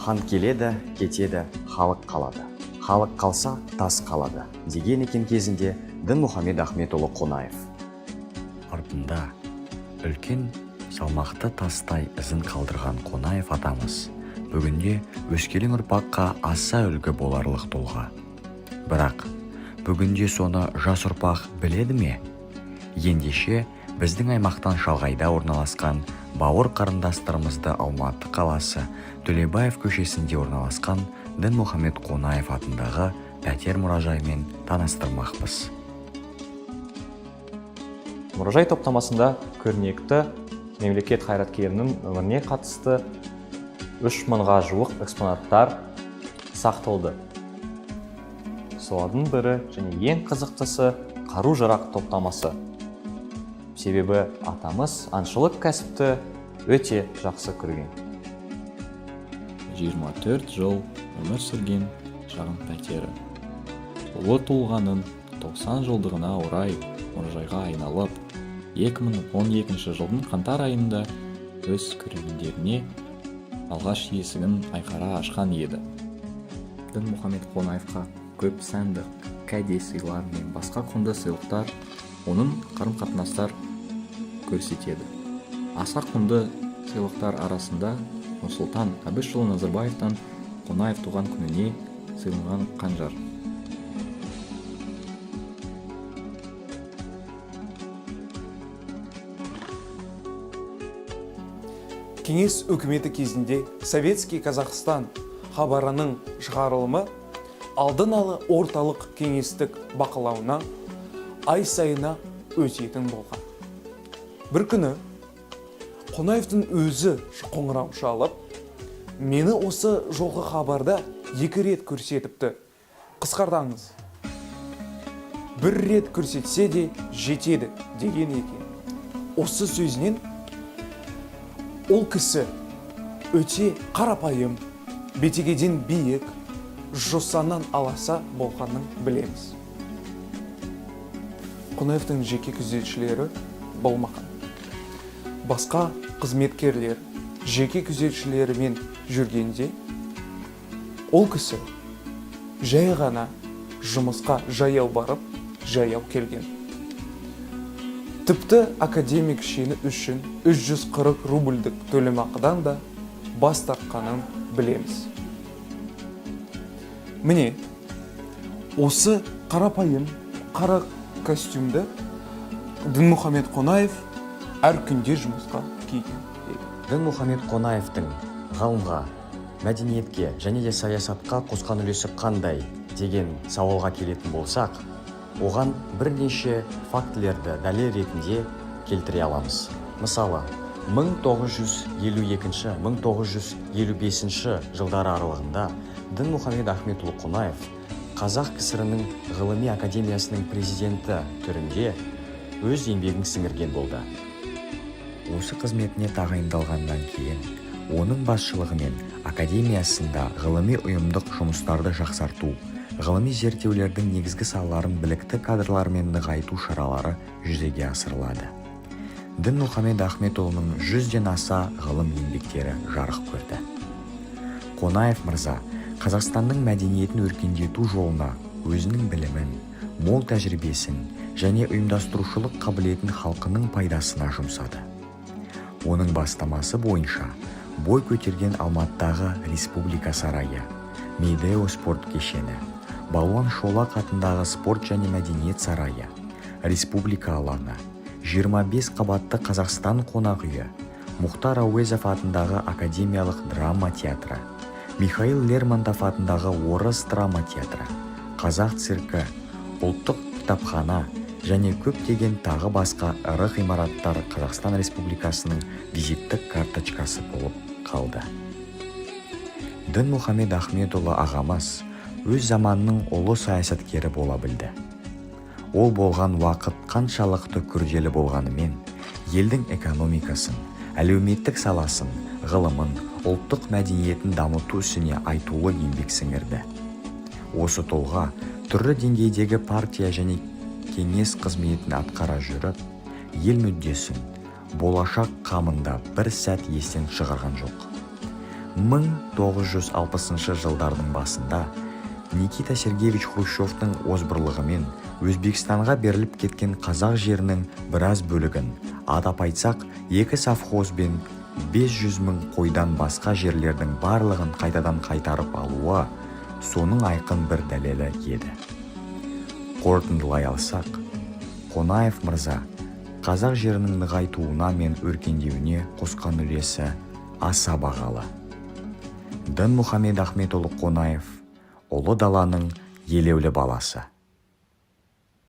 Хан келеді, кетеді, халық қалады. Халық қалса, тас қалады деген екен кезінде Дінмұхамед Ахметұлы Қонаев. Артында үлкен салмақты тастай ізін қалдырған Қонаев атамыз бүгінде өскелең ұрпаққа аса үлгі боларлық тұлға. Бірақ бүгінде соны жас ұрпақ біледі ме? Ендеше біздің аймақтан шалғайда орналасқан бауыр қарындастарымызды Алматы қаласы Төлебаев көшесінде орналасқан Дінмұхамед Қонаев атындағы пәтер мұражаймен таныстырмақпыз. Мұражай топтамасында көрнекті мемлекет қайраткерінің өміріне қатысты 3000-ға жуық экспонаттар сақталды. Солардың бірі және ең қызықтысы қару-жарақ топтамасы. Себебі атамыз аңшылық кәсіпті өте жақсы көрген. 24 жыл өмір сүрген шағын пәтері. Ұлы тұлғаның 90 жылдығына орай мұражайға айналып, 2012 жылдың қаңтар айында өз көрермендеріне алғаш есігін айқара ашқан еді. Дінмұхамед Қонаевқа көп сәнді кәде сыйлар мен басқа құнды сыйлықтар оның қарым-қатынастар көрсетеді. Аса құнды сыйлықтар арасында Нұрсұлтан Әбішұлы Назарбаевтан Қонаев туған күніне сыйланған қанжар. Кеңес үкіметі кезінде Советский Казахстан хабарының шығарылымы алдын алы орталық кеңестік бақылауына ай сайына өтетін болған. Бір күні Қонаевтың өзі қоңырау шалып, мені осы жолғы хабарда 2 рет көрсетіпті, қысқартаңыз. 1 рет көрсетсе де жетеді деген екен. Осы сөзінен ол кісі өте қарапайым, бетегеден биік, жосаннан аласа болғанын білеміз. Қонаевтың жеке күзетшілері болмаған. Басқа қызметкерлер жеке күзетшілерімен жүргенде, ол кісі жай ғана жұмысқа жаяу барып, жаяу келген. Тіпті академик шені үшін 340 рубльдік төлемақыдан да бас тартқанын білеміз. Міне, осы қарапайым қара костюмді Дінмұхамед Қонаев әр күнде жұмысқа киген. Дінмұхамед Қонаевтың ғалымға, мәдениетке және де саясатқа қосқан үлесі қандай деген сауалға келетін болсақ, оған бірнеше фактілерді дәлел ретінде келтіре аламыз. Мысалы, 1952-1955 жылдары аралығында Дінмұхамед Ахметұлы Қонаев Қазақ КСР-ның ғылыми академиясының президенті түрінде өз еңбегін сіңірген болды. Осы қызметіне тағайындалғаннан кейін, оның басшылығымен академиясында ғылыми ұйымдық жұмыстарды жақсарту, ғылыми зерттеулердің негізгі салаларын білікті кадрлармен нығайту шаралары жүзеге асырылады. Дінмұхамед Ахметұлының 100-ден аса ғылым еңбектері жарық көрді. Қонаев мырза Қазақстанның мәдениетін өркендету жолына өзінің білімін, мол тәжірибесін және ұйымдастырушылық қабілетін халқының пайдасына жұмсады. Оның бастамасы бойынша бой көтерген Алматыдағы Республика сарайы, Медео спорт кешені, Балуан Шолақ атындағы спорт және мәдениет сарайы, Республика алаңы, 25 қабатты Қазақстан қонақ үйі, Мұхтар Әуезов атындағы академиялық драма театры, Михаил Лермонтов атындағы орыс драма театры, қазақ циркі, ұлттық кітапхана және көптеген тағы басқа ірі ғимараттар Қазақстан Республикасының визиттік карточкасы болып қалды. Дінмұхамед Ахметұлы ағамыз өз заманының ұлы саясаткері бола білді. Ол болған уақыт қаншалықты күрделі болғанымен, елдің экономикасын, әлеуметтік саласын, ғылымын, ұлттық мәдениетін дамыту ісіне айтулы еңбек сіңірді. Осы тұлға түрлі деңгейдегі партия және кеңес қызметін атқара жүріп, ел мүддесін, болашақ қамында бір сәт естен шығарған жоқ. 1960 жылдардың басында Никита Сергеевич Хрущевтың озбырлығымен Өзбекстанға беріліп кеткен қазақ жерінің біраз бөлігін, атап айтсақ, 2 совхоз бен 500 мың қойдан басқа жерлердің барлығын қайтадан қайтарып алуы соның айқын бір дәлелі еді. Қорытындылай алсақ, Қонаев мырза қазақ жерінің нығайтуына мен өркендеуіне қосқан үлесі аса бағалы. Дінмұхамед Ахметұлы Қонаев ұлы даланың елеулі баласы.